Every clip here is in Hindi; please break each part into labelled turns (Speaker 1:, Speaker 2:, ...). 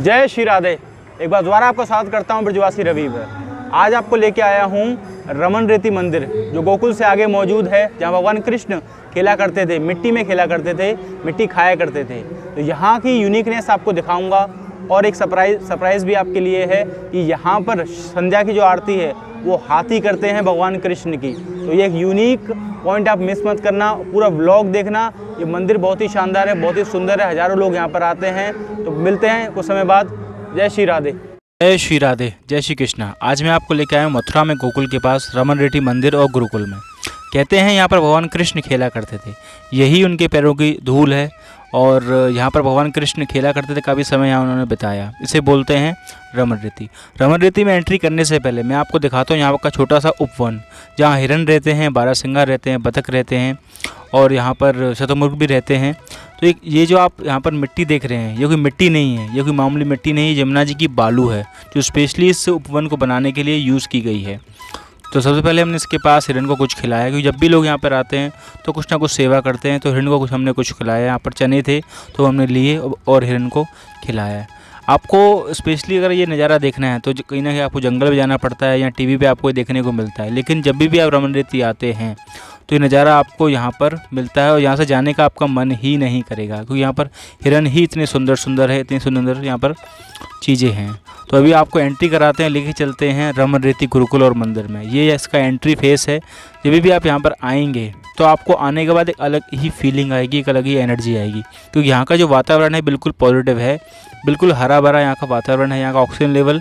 Speaker 1: जय श्री राधे। एक बार दोबारा आपका स्वागत करता हूं ब्रजवासी रवि पर। आज आपको लेके आया हूं रमन रेती मंदिर, जो गोकुल से आगे मौजूद है, जहां भगवान कृष्ण खेला करते थे, मिट्टी में खेला करते थे, मिट्टी खाया करते थे। तो यहाँ की यूनिकनेस आपको दिखाऊंगा और एक सरप्राइज़ भी आपके लिए है कि यहाँ पर संध्या की जो आरती है वो हाथी करते हैं भगवान कृष्ण की। तो ये एक यूनिक पॉइंट आप मिस मत करना, पूरा व्लॉग देखना। ये मंदिर बहुत ही शानदार है, बहुत ही सुंदर है, हज़ारों लोग यहाँ पर आते हैं। तो मिलते हैं कुछ समय बाद। जय श्री राधे।
Speaker 2: जय श्री राधे, जय श्री कृष्णा। आज मैं आपको लेकर आया हूँ मथुरा में गोकुल के पास रमन रेड्डी मंदिर और गुरुकुल में। कहते हैं यहाँ पर भगवान कृष्ण खेला करते थे, यही उनके पैरों की धूल है और यहाँ पर भगवान कृष्ण खेला करते थे, काफ़ी समय यहाँ उन्होंने बिताया। इसे बोलते हैं रमन रेती। रमन रेती में एंट्री करने से पहले मैं आपको दिखाता हूँ यहाँ का छोटा सा उपवन, जहाँ हिरन रहते हैं, बारहसिंगा रहते हैं, बतख रहते हैं और यहाँ पर शतुर्मुर्ग भी रहते हैं। तो ये जो आप यहाँ पर मिट्टी देख रहे हैं, ये कोई मिट्टी नहीं है, ये कोई मामूली मिट्टी नहीं है, यमुना जी की बालू है जो स्पेशली इस उपवन को बनाने के लिए यूज़ की गई है। तो सबसे पहले हमने इसके पास हिरन को कुछ खिलाया, क्योंकि जब भी लोग यहाँ पर आते हैं तो कुछ ना कुछ सेवा करते हैं। तो हिरन को हमने कुछ खिलाया। यहाँ पर चने थे तो हमने लिए और हिरन को खिलाया। आपको स्पेशली अगर ये नज़ारा देखना है तो कहीं ना कहीं आपको जंगल में जाना पड़ता है या टीवी पे आपको देखने को मिलता है, लेकिन जब भी आप रमन रेती आते हैं तो ये नज़ारा आपको यहाँ पर मिलता है और यहाँ से जाने का आपका मन ही नहीं करेगा, क्योंकि यहाँ पर हिरन ही इतने सुंदर सुंदर है, इतनी सुंदर यहाँ पर चीज़ें हैं। तो अभी आपको एंट्री कराते हैं, लेके चलते हैं रमन रेती गुरुकुल और मंदिर में। ये इसका एंट्री फेस है। जब भी आप यहाँ पर आएंगे तो आपको आने के बाद एक अलग ही फीलिंग आएगी, एक अलग ही एनर्जी आएगी, क्योंकि यहाँ का जो वातावरण है बिल्कुल पॉजिटिव है, बिल्कुल हरा भरा यहाँ का वातावरण है। यहाँ का ऑक्सीजन लेवल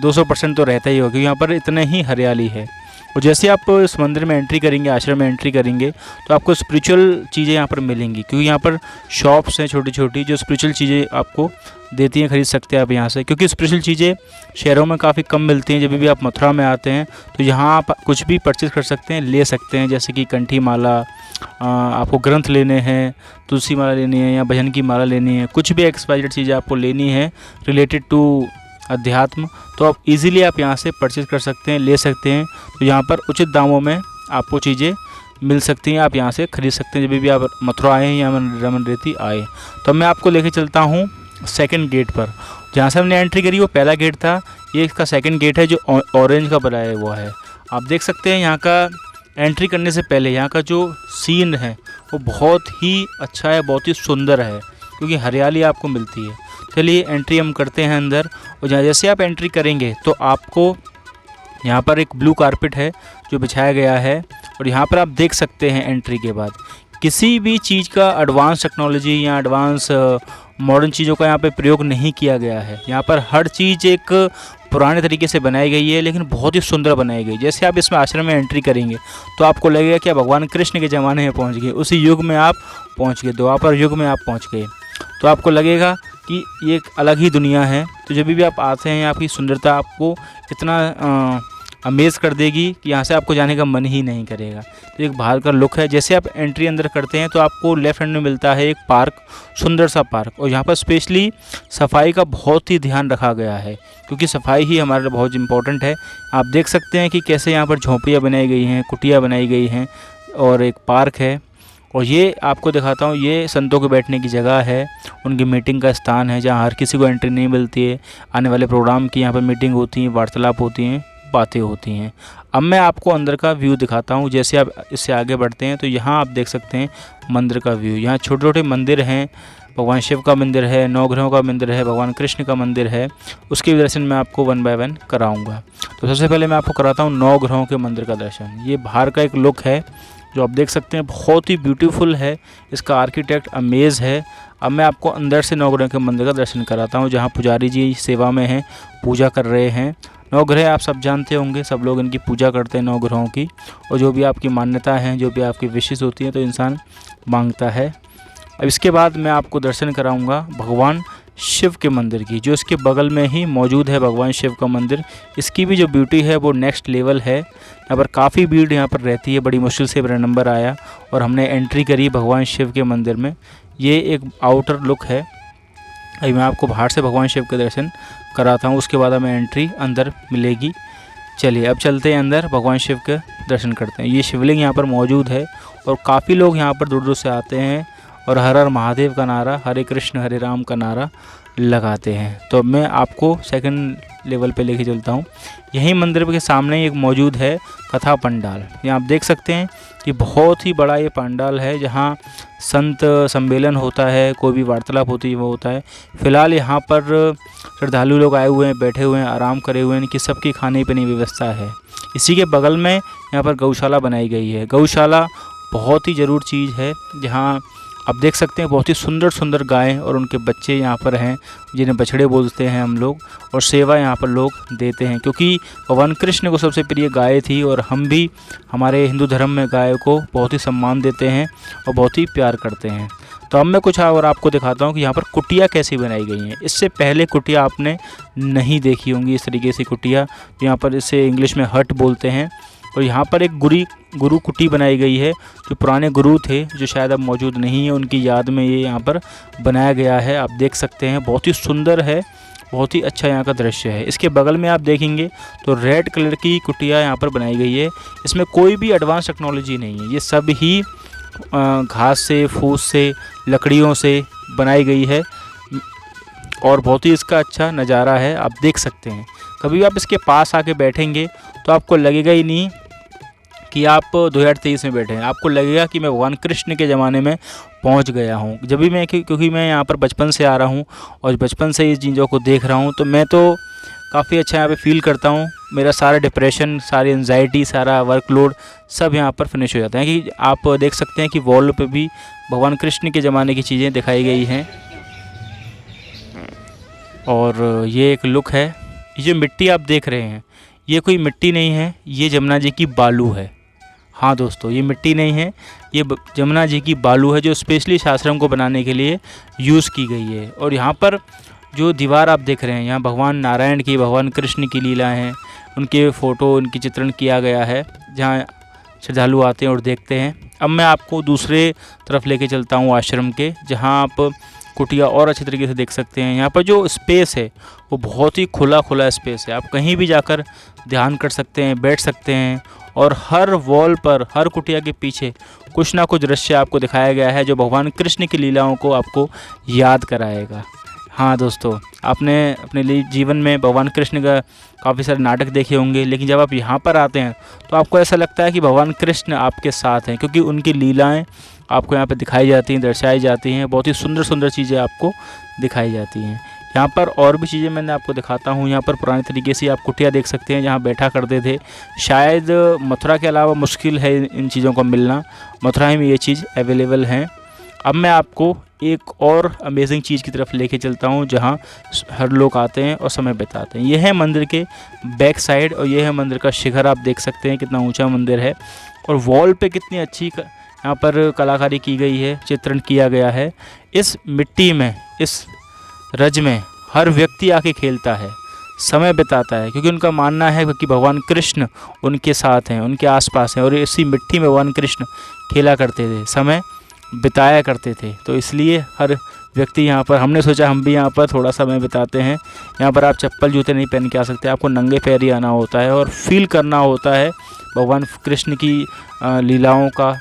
Speaker 2: 200% तो रहता ही होगा, क्योंकि यहाँ पर इतने ही हरियाली है। और जैसे आप इस मंदिर में एंट्री करेंगे, आश्रम में एंट्री करेंगे, तो आपको स्पिरिचुअल चीज़ें यहाँ पर मिलेंगी, क्योंकि यहाँ पर शॉप्स हैं छोटी छोटी जो स्पिरिचुअल चीज़ें आपको देती हैं, खरीद सकते हैं आप यहाँ से, क्योंकि स्पिरिचुअल चीज़ें शहरों में काफ़ी कम मिलती हैं। जब भी आप मथुरा में आते हैं तो यहाँ आप कुछ भी परचेज़ कर सकते हैं, ले सकते हैं, जैसे कि कंठी माला, आपको ग्रंथ लेने हैं, तुलसी माला लेनी है या भजन की माला लेनी है, कुछ भी एक्सपायर्ड चीज़ें आपको लेनी है रिलेटेड टू अध्यात्म, तो आप इजीली आप यहाँ से परचेज़ कर सकते हैं, ले सकते हैं। तो यहाँ पर उचित दामों में आपको चीज़ें मिल सकती हैं, आप यहाँ से खरीद सकते हैं जब भी आप मथुरा आए हैं या रमन रेती आए। तो मैं आपको लेके चलता हूँ सेकंड गेट पर। जहाँ से हमने एंट्री करी वो पहला गेट था, ये इसका सेकंड गेट है जो ऑरेंज का बनाया हुआ है। आप देख सकते हैं यहाँ का एंट्री करने से पहले यहाँ का जो सीन है वो बहुत ही अच्छा है, बहुत ही सुंदर है, क्योंकि हरियाली आपको मिलती है। चलिए एंट्री हम करते हैं अंदर। और जैसे आप एंट्री करेंगे तो आपको यहाँ पर एक ब्लू कारपेट है जो बिछाया गया है, और यहाँ पर आप देख सकते हैं एंट्री के बाद किसी भी चीज़ का एडवांस टेक्नोलॉजी या एडवांस मॉडर्न चीज़ों का यहाँ पे प्रयोग नहीं किया गया है। यहाँ पर हर चीज़ एक पुराने तरीके से बनाई गई है, लेकिन बहुत ही सुंदर बनाई गई। जैसे आप इसमें आश्रम में एंट्री करेंगे तो आपको लगेगा कि आप भगवान कृष्ण के ज़माने में पहुँच गए, उसी युग में आप पहुँच गए, द्वापर युग में आप पहुँच गए। तो आपको लगेगा कि ये एक अलग ही दुनिया है। तो जब भी आप आते हैं आपकी सुंदरता आपको इतना अमेज़ कर देगी कि यहाँ से आपको जाने का मन ही नहीं करेगा। तो एक बाहर का लुक है। जैसे आप एंट्री अंदर करते हैं तो आपको लेफ्ट हैंड में मिलता है एक पार्क, सुंदर सा पार्क, और यहाँ पर स्पेशली सफाई का बहुत ही ध्यान रखा गया है, क्योंकि सफाई ही हमारे लिए बहुत इम्पोर्टेंट है। आप देख सकते हैं कि कैसे यहाँ पर झोंपड़ियाँ बनाई गई हैं, कुटिया बनाई गई हैं और एक पार्क है। और ये आपको दिखाता हूँ, ये संतों के बैठने की जगह है, उनकी मीटिंग का स्थान है, जहाँ हर किसी को एंट्री नहीं मिलती है। आने वाले प्रोग्राम की यहाँ पर मीटिंग होती है, वार्तालाप होती हैं, बातें होती हैं। अब मैं आपको अंदर का व्यू दिखाता हूँ। जैसे आप इससे आगे बढ़ते हैं तो यहाँ आप देख सकते हैं मंदिर का व्यू। यहाँ छोटे छोटे मंदिर हैं, भगवान शिव का मंदिर है, नवग्रहों का मंदिर है, भगवान कृष्ण का मंदिर है। उसके दर्शन मैं आपको 1 बाय 1 कराऊँगा। तो सबसे पहले मैं आपको कराता हूँ नवग्रहों के मंदिर का दर्शन। ये बाहर का एक लुक है जो आप देख सकते हैं, बहुत ही ब्यूटीफुल है, इसका आर्किटेक्ट अमेज़ है। अब मैं आपको अंदर से नवग्रह के मंदिर का दर्शन कराता हूँ, जहाँ पुजारी जी सेवा में हैं, पूजा कर रहे हैं। नवग्रह आप सब जानते होंगे, सब लोग इनकी पूजा करते हैं नवग्रहों की, और जो भी आपकी मान्यता है, जो भी आपकी विशेष होती हैं तो इंसान मांगता है। अब इसके बाद मैं आपको दर्शन कराऊंगा भगवान शिव के मंदिर की, जो इसके बगल में ही मौजूद है भगवान शिव का मंदिर। इसकी भी जो ब्यूटी है वो नेक्स्ट लेवल है। यहाँ पर काफ़ी भीड़ यहाँ पर रहती है, बड़ी मुश्किल से मेरा नंबर आया और हमने एंट्री करी भगवान शिव के मंदिर में। ये एक आउटर लुक है। अभी मैं आपको बाहर से भगवान शिव के दर्शन कराता हूँ, उसके बाद हमें एंट्री अंदर मिलेगी। चलिए अब चलते हैं अंदर, भगवान शिव के दर्शन करते हैं। ये शिवलिंग यहाँ पर मौजूद है और काफ़ी लोग यहाँ पर दूर दूर से आते हैं और हर हर महादेव का नारा, हरे कृष्ण हरे राम का नारा लगाते हैं। तो अब मैं आपको सेकंड लेवल पे लेके चलता हूँ। यहीं मंदिर के सामने एक मौजूद है कथा पंडाल। यहाँ आप देख सकते हैं कि बहुत ही बड़ा ये पंडाल है, जहाँ संत सम्मेलन होता है, कोई भी वार्तालाप होती है वो होता है। फ़िलहाल यहाँ पर श्रद्धालु लोग आए हुए हैं, बैठे हुए हैं, आराम करे हुए हैं, इनकी सबकी खाने पीने की व्यवस्था है। इसी के बगल में यहाँ पर गौशाला बनाई गई है। गौशाला बहुत ही ज़रूर चीज़ है, जहाँ आप देख सकते हैं बहुत ही सुंदर सुंदर गायें और उनके बच्चे यहाँ पर हैं, जिन्हें बछड़े बोलते हैं हम लोग, और सेवा यहाँ पर लोग देते हैं, क्योंकि भगवान कृष्ण को सबसे प्रिय गाय थी और हम भी हमारे हिंदू धर्म में गाय को बहुत ही सम्मान देते हैं और बहुत ही प्यार करते हैं। तो अब मैं कुछ और आपको दिखाता हूँ कि यहाँ पर कुटिया कैसी बनाई गई हैं। इससे पहले कुटिया आपने नहीं देखी होंगी, इस तरीके से कुटिया, तो यहाँ पर इसे इंग्लिश में हट बोलते हैं। और यहाँ पर एक गुरु कुटी बनाई गई है, जो पुराने गुरु थे जो शायद अब मौजूद नहीं है, उनकी याद में ये यहाँ पर बनाया गया है। आप देख सकते हैं बहुत ही सुंदर है, बहुत ही अच्छा यहाँ का दृश्य है। इसके बगल में आप देखेंगे तो रेड कलर की कुटिया यहाँ पर बनाई गई है। इसमें कोई भी एडवांस टेक्नोलॉजी नहीं है, ये सब ही घास से, फूस से, लकड़ियों से बनाई गई है और बहुत ही इसका अच्छा नज़ारा है। आप देख सकते हैं, कभी आप इसके पास आके बैठेंगे तो आपको लगेगा ही नहीं कि आप 2023 में बैठे हैं, आपको लगेगा कि मैं भगवान कृष्ण के ज़माने में पहुंच गया हूं। जब भी मैं, क्योंकि मैं यहाँ पर बचपन से आ रहा हूं और बचपन से इस चीज़ों को देख रहा हूं, तो मैं तो काफ़ी अच्छा यहाँ पे फील करता हूँ। मेरा सारा डिप्रेशन, सारी एंजाइटी, सारा वर्कलोड सब यहाँ पर फिनिश हो जाता है। कि आप देख सकते हैं कि वॉल पे भी भगवान कृष्ण के ज़माने की चीज़ें दिखाई गई हैं। और ये एक लुक है। ये जो मिट्टी आप देख रहे हैं, ये कोई मिट्टी नहीं है, ये जमुना जी की बालू है। हाँ दोस्तों, ये मिट्टी नहीं है, ये जमुना जी की बालू है, जो स्पेशली इस आश्रम को बनाने के लिए यूज़ की गई है। और यहाँ पर जो दीवार आप देख रहे हैं, यहाँ भगवान नारायण की, भगवान कृष्ण की लीला हैं, उनके फ़ोटो, उनकी चित्रण किया गया है, जहाँ श्रद्धालु आते हैं और देखते हैं। अब मैं आपको दूसरे तरफ लेके चलता हूँ आश्रम के, जहाँ आप कुटिया और अच्छे तरीके से देख सकते हैं। यहाँ पर जो स्पेस है वो बहुत ही खुला स्पेस है। आप कहीं भी जाकर ध्यान कर सकते हैं, बैठ सकते हैं, और हर वॉल पर, हर कुटिया के पीछे कुछ ना कुछ दृश्य आपको दिखाया गया है, जो भगवान कृष्ण की लीलाओं को आपको याद कराएगा। हाँ दोस्तों, आपने अपने लिए जीवन में भगवान कृष्ण का काफ़ी सारे नाटक देखे होंगे, लेकिन जब आप यहाँ पर आते हैं तो आपको ऐसा लगता है कि भगवान कृष्ण आपके साथ हैं, क्योंकि उनकी लीलाएं आपको यहाँ पे दिखाई जाती हैं, दर्शाई जाती हैं। बहुत ही सुंदर सुंदर चीज़ें आपको दिखाई जाती हैं। यहाँ पर और भी चीज़ें मैंने आपको दिखाता हूँ। यहाँ पर पुराने तरीके से आप कुटिया देख सकते हैं, जहाँ बैठा करते थे। शायद मथुरा के अलावा मुश्किल है इन चीज़ों का मिलना, मथुरा में ये चीज़ अवेलेबल हैं। अब मैं आपको एक और अमेजिंग चीज़ की तरफ लेके चलता हूँ, जहाँ हर लोग आते हैं और समय बिताते हैं। यह है मंदिर के बैक साइड, और यह है मंदिर का शिखर। आप देख सकते हैं कितना ऊंचा मंदिर है, और वॉल पे कितनी अच्छी यहाँ पर कलाकारी की गई है, चित्रण किया गया है। इस मिट्टी में, इस रज में हर व्यक्ति आके खेलता है, समय बिताता है, क्योंकि उनका मानना है कि भगवान कृष्ण उनके साथ हैं, उनके आसपास हैं, और इसी मिट्टी में भगवान कृष्ण खेला करते थे, समय बिताया करते थे। तो इसलिए हर व्यक्ति यहाँ पर, हमने सोचा हम भी यहाँ पर थोड़ा समय बिताते हैं। यहाँ पर आप चप्पल जूते नहीं पहन के आ सकते, आपको नंगे पैर ही आना होता है और फील करना होता है भगवान कृष्ण की लीलाओं का,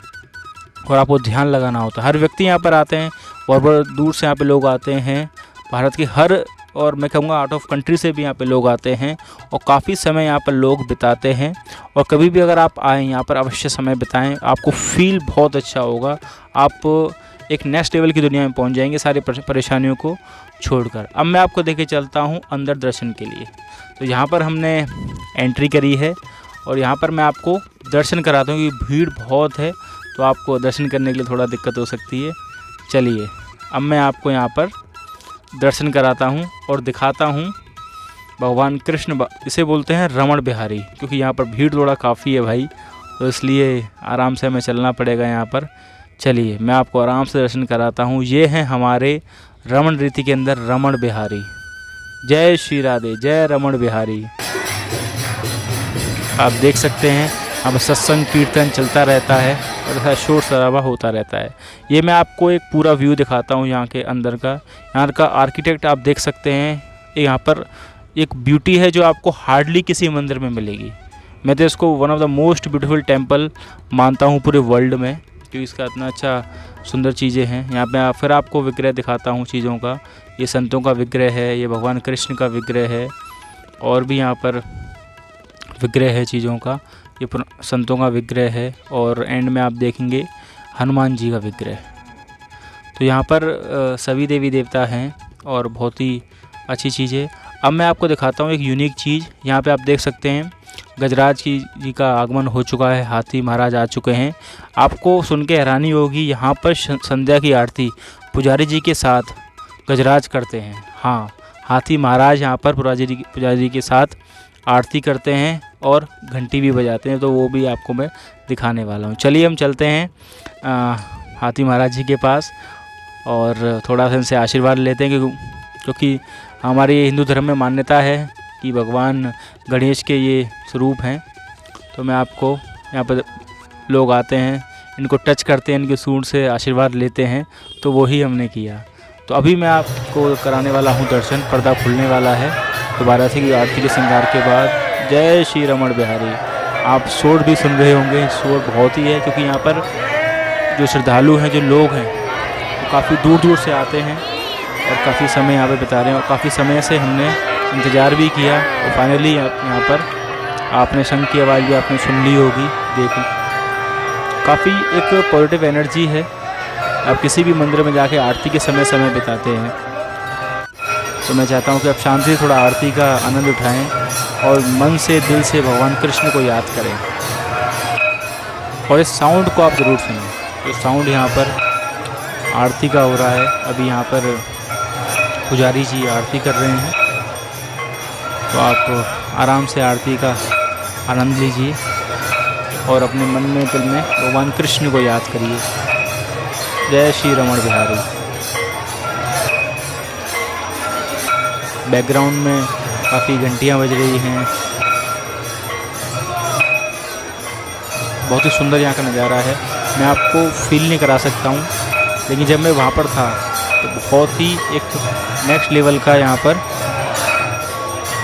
Speaker 2: और आपको ध्यान लगाना होता है। हर व्यक्ति यहाँ पर आते हैं, बहुत बहुत दूर से यहाँ पे लोग आते हैं, भारत के हर, और मैं कहूँगा आउट ऑफ कंट्री से भी यहाँ पे लोग आते हैं, और काफ़ी समय यहाँ पर लोग बिताते हैं। और कभी भी अगर आप आएँ यहाँ पर अवश्य समय बिताएं, आपको फील बहुत अच्छा होगा। आप एक नेक्स्ट लेवल की दुनिया में पहुँच जाएंगे सारी परेशानियों को छोड़कर। अब मैं आपको लेके चलता हूँ अंदर दर्शन के लिए। तो यहाँ पर हमने एंट्री करी है, और यहाँ पर मैं आपको दर्शन कराता हूँ, क्योंकि भीड़ बहुत है, तो आपको दर्शन करने के लिए थोड़ा दिक्कत हो सकती है। चलिए अब मैं आपको यहाँ पर दर्शन कराता हूँ और दिखाता हूँ भगवान कृष्ण। इसे बोलते हैं रमण बिहारी, क्योंकि यहाँ पर भीड़ थोड़ा काफ़ी है भाई, तो इसलिए आराम से हमें चलना पड़ेगा यहाँ पर। चलिए मैं आपको आराम से दर्शन कराता हूँ। ये हैं हमारे रमण रीति के अंदर रमण बिहारी। जय श्री राधे, जय रमण बिहारी। आप देख सकते हैं अब सत्संग कीर्तन चलता रहता है और ऐसा शोर शराबा होता रहता है। ये मैं आपको एक पूरा व्यू दिखाता हूँ यहाँ के अंदर का। यहाँ का आर्किटेक्ट आप देख सकते हैं, यहाँ पर एक ब्यूटी है जो आपको हार्डली किसी मंदिर में मिलेगी। मैं तो इसको one of the most beautiful temple मानता हूँ पूरे वर्ल्ड में, क्योंकि इसका इतना अच्छा सुंदर चीज़ें हैं। यहाँ पे फिर आपको विग्रह दिखाता हूँ चीज़ों का। ये संतों का विग्रह है, ये भगवान कृष्ण का विग्रह है, और भी यहाँ पर विग्रह है चीज़ों का, ये संतों का विग्रह है, और एंड में आप देखेंगे हनुमान जी का विग्रह। तो यहाँ पर सभी देवी देवता हैं और बहुत ही अच्छी चीज़ है। अब मैं आपको दिखाता हूँ एक यूनिक चीज़। यहाँ पे आप देख सकते हैं गजराज जी का आगमन हो चुका है, हाथी महाराज आ चुके हैं। आपको सुन के हैरानी होगी, यहाँ पर संध्या की आरती पुजारी जी के साथ गजराज करते हैं। हाँ, हाथी महाराज यहाँ पर पुजारी जी के साथ आरती करते हैं और घंटी भी बजाते हैं, तो वो भी आपको मैं दिखाने वाला हूँ। चलिए हम चलते हैं हाथी महाराज जी के पास और थोड़ा सा इनसे आशीर्वाद लेते हैं, क्योंकि हमारे हिंदू धर्म में मान्यता है कि भगवान गणेश के ये स्वरूप हैं। तो मैं आपको यहाँ पर लोग आते हैं, इनको टच करते हैं, इनके सूंड से आशीर्वाद लेते हैं, तो वही हमने किया। तो अभी मैं आपको कराने वाला हूँ दर्शन। पर्दा खुलने वाला है दोबारा से कि आरती के श्रृंगार के बाद। जय श्री रमण बिहारी। आप शोर भी सुन रहे होंगे, शोर बहुत ही है, क्योंकि यहाँ पर जो श्रद्धालु हैं, जो लोग हैं, वो काफ़ी दूर दूर से आते हैं और काफ़ी समय यहाँ पे बिता रहे हैं। और काफ़ी समय से हमने इंतज़ार भी किया और फाइनली यहाँ पर आपने शंख की आवाज़ भी आपने सुन ली होगी। देखो, काफ़ी एक पॉजिटिव एनर्जी है। आप किसी भी मंदिर में जाके आरती के समय बिताते हैं, तो मैं चाहता हूँ कि आप शांति से थोड़ा आरती का आनंद उठाएं और मन से, दिल से भगवान कृष्ण को याद करें। और इस साउंड को आप ज़रूर सुनें। तो साउंड यहाँ पर आरती का हो रहा है। अभी यहाँ पर पुजारी जी आरती कर रहे हैं, तो आप आराम से आरती का आनंद लीजिए और अपने मन में, दिल में भगवान कृष्ण को याद करिए। जय श्री रमण बिहारी। बैकग्राउंड में काफ़ी घंटियाँ बज रही हैं। बहुत ही सुंदर यहाँ का नज़ारा है। मैं आपको फील नहीं करा सकता हूँ, लेकिन जब मैं वहाँ पर था तो बहुत ही एक नेक्स्ट लेवल का यहाँ पर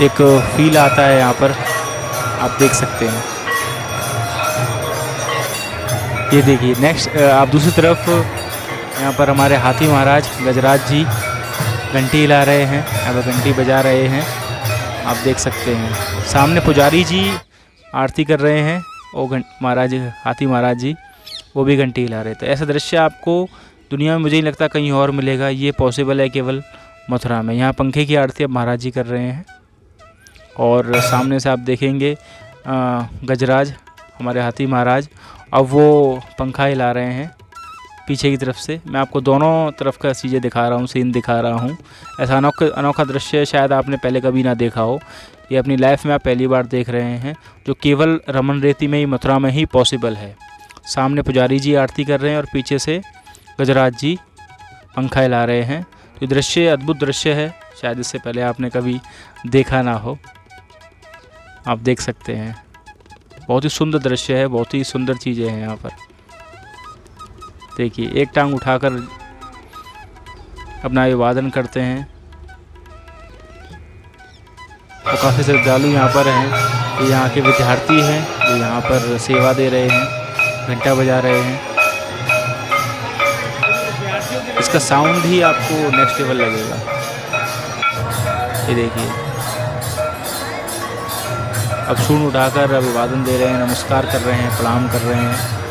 Speaker 2: एक फील आता है। यहाँ पर आप देख सकते हैं, ये देखिए नेक्स्ट। आप दूसरी तरफ यहाँ पर हमारे हाथी महाराज गजराज जी घंटी हिला रहे हैं, अब घंटी बजा रहे हैं, आप देख सकते हैं। सामने पुजारी जी आरती कर रहे हैं और महाराज हाथी महाराज जी वो भी घंटी हिला रहे थे। ऐसा दृश्य आपको दुनिया में मुझे नहीं लगता कहीं और मिलेगा। ये पॉसिबल है केवल मथुरा में। यहाँ पंखे की आरती अब महाराज जी कर रहे हैं और सामने से आप देखेंगे गजराज हमारे हाथी महाराज, अब वो पंखा हिला रहे हैं पीछे की तरफ से। मैं आपको दोनों तरफ का चीज़ें दिखा रहा हूँ, सीन दिखा रहा हूँ। ऐसा अनोखा दृश्य शायद आपने पहले कभी ना देखा हो। ये अपनी लाइफ में आप पहली बार देख रहे हैं, जो केवल रमन रेती में ही, मथुरा में ही पॉसिबल है। सामने पुजारी जी आरती कर रहे हैं और पीछे से गजराज जी पंखा हिला रहे हैं। तो दृश्य अद्भुत दृश्य है, शायद इससे पहले आपने कभी देखा ना हो। आप देख सकते हैं, बहुत ही सुंदर दृश्य है, बहुत ही सुंदर चीज़ें हैं यहाँ पर। देखिए, एक टांग उठाकर अपना अभिवादन करते हैं और काफ़ी श्रद्धालु यहाँ पर हैं। ये यहाँ के विद्यार्थी हैं जो यहाँ पर सेवा दे रहे हैं, घंटा बजा रहे हैं। इसका साउंड ही आपको नेक्स्ट लेवल लगेगा। ये देखिए, अब शून्य उठाकर अभिवादन दे रहे हैं, नमस्कार कर रहे हैं, प्रणाम कर रहे हैं।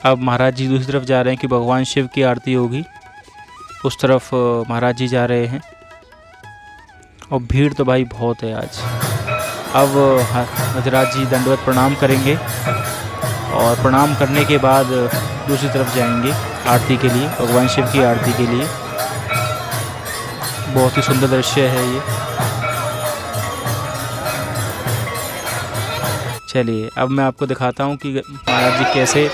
Speaker 2: अब महाराज जी दूसरी तरफ जा रहे हैं कि भगवान शिव की आरती होगी, उस तरफ महाराज जी जा रहे हैं। और भीड़ तो भाई बहुत है आज। अब गजराज जी दंडवत प्रणाम करेंगे और प्रणाम करने के बाद दूसरी तरफ जाएंगे आरती के लिए, भगवान शिव की आरती के लिए। बहुत ही सुंदर दृश्य है ये। चलिए, अब मैं आपको दिखाता हूँ कि महाराज जी कैसे,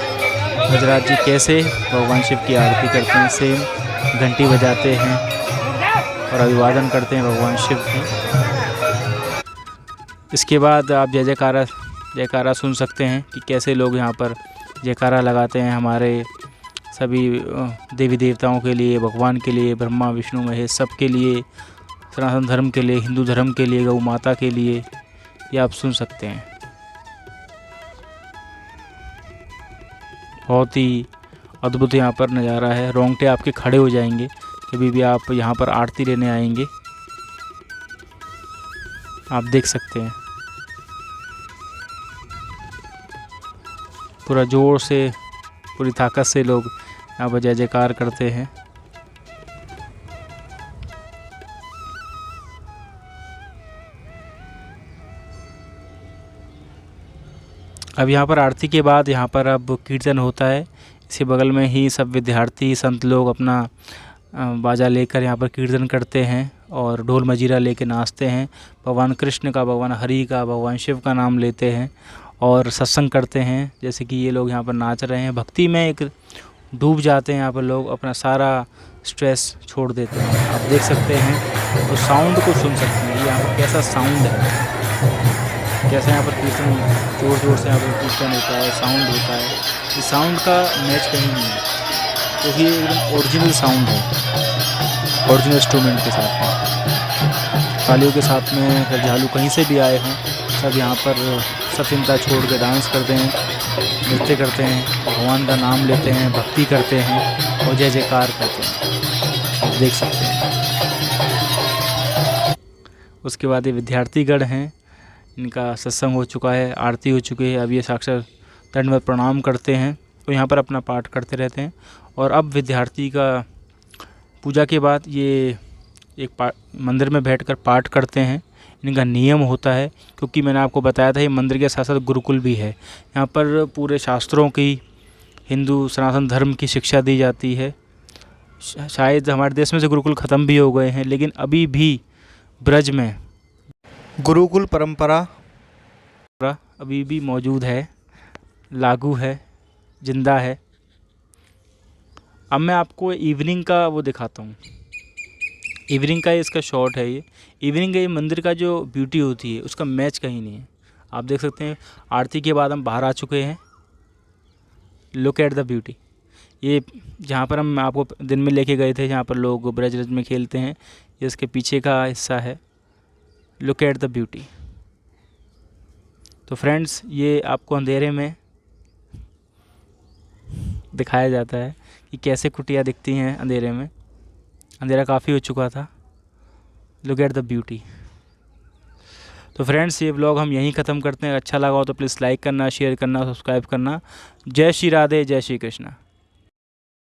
Speaker 2: गजराज जी कैसे भगवान शिव की आरती करते हैं। सेम घंटी बजाते हैं और अभिवादन करते हैं भगवान शिव की। इसके बाद आप जय जयकारा सुन सकते हैं कि कैसे लोग यहाँ पर जयकारा लगाते हैं हमारे सभी देवी देवताओं के लिए, भगवान के लिए, ब्रह्मा विष्णु महेश सबके लिए, सनातन धर्म के लिए, हिंदू धर्म के लिए, गौ माता के लिए, ये आप सुन सकते हैं। बहुत ही अद्भुत यहाँ पर नज़ारा है, रोंगटे आपके खड़े हो जाएंगे कभी भी आप यहाँ पर आरती लेने आएंगे। आप देख सकते हैं पूरा जोर से, पूरी ताकत से लोग यहाँ पर जय जयकार करते हैं। अब यहाँ पर आरती के बाद यहाँ पर अब कीर्तन होता है। इसके बगल में ही सब विद्यार्थी संत लोग अपना बाजा लेकर यहाँ पर कीर्तन करते हैं और ढोल मजीरा लेके नाचते हैं। भगवान कृष्ण का, भगवान हरि का, भगवान शिव का नाम लेते हैं और सत्संग करते हैं। जैसे कि ये लोग यहाँ पर नाच रहे हैं, भक्ति में एक डूब जाते हैं। यहाँ पर लोग अपना सारा स्ट्रेस छोड़ देते हैं। आप देख सकते हैं तो साउंड को सुन सकते हैं, यहाँ पर कैसा साउंड है, कैसे यहाँ पर कीर्तन जोर जोर से यहाँ पर कीर्तन होता है, साउंड होता है। इस साउंड का मैच कहीं नहीं है क्योंकि ये एकदम ओरिजिनल साउंड है, ओरिजिनल इंस्ट्रूमेंट के साथ में, तालियों के साथ में। श्रद्धालु कहीं से भी आए हों, सब यहाँ पर सब चिंता छोड़ के डांस करते हैं, नृत्य करते हैं, भगवान का नाम लेते हैं, भक्ति करते हैं और जय जयकार करते हैं। आप देख सकते हैं। उसके बाद ये विद्यार्थीगण हैं, इनका सत्संग हो चुका है, आरती हो चुकी है। अब ये साक्षात दंडवत प्रणाम करते हैं तो यहाँ पर अपना पाठ करते रहते हैं। और अब विद्यार्थी का पूजा के बाद ये एक मंदिर में बैठकर पाठ करते हैं। इनका नियम होता है क्योंकि मैंने आपको बताया था ये मंदिर के साथ साथ गुरुकुल भी है। यहाँ पर पूरे शास्त्रों की, हिंदू सनातन धर्म की शिक्षा दी जाती है। शायद हमारे देश में से गुरुकुल ख़त्म भी हो गए हैं, लेकिन अभी भी ब्रज में गुरुकुल परंपरा अभी भी मौजूद है, लागू है, जिंदा है। अब मैं आपको इवनिंग का वो दिखाता हूँ। इवनिंग का इसका शॉट है ये। इवनिंग का ये मंदिर का जो ब्यूटी होती है उसका मैच कहीं नहीं है। आप देख सकते हैं आरती के बाद हम बाहर आ चुके हैं। Look at the beauty. ये जहाँ पर हम आपको दिन में लेके गए थे, जहाँ पर लोग ब्रज में खेलते हैं, ये इसके पीछे का हिस्सा है। Look at the beauty. तो फ्रेंड्स, ये आपको अंधेरे में दिखाया जाता है कि कैसे कुटिया दिखती हैं अंधेरे में। अंधेरा काफ़ी हो चुका था। Look at the beauty. तो फ्रेंड्स, ये व्लॉग हम यहीं ख़त्म करते हैं। अच्छा लगा हो तो प्लीज़ लाइक करना, शेयर करना, सब्सक्राइब करना। जय श्री राधे, जय श्री कृष्णा।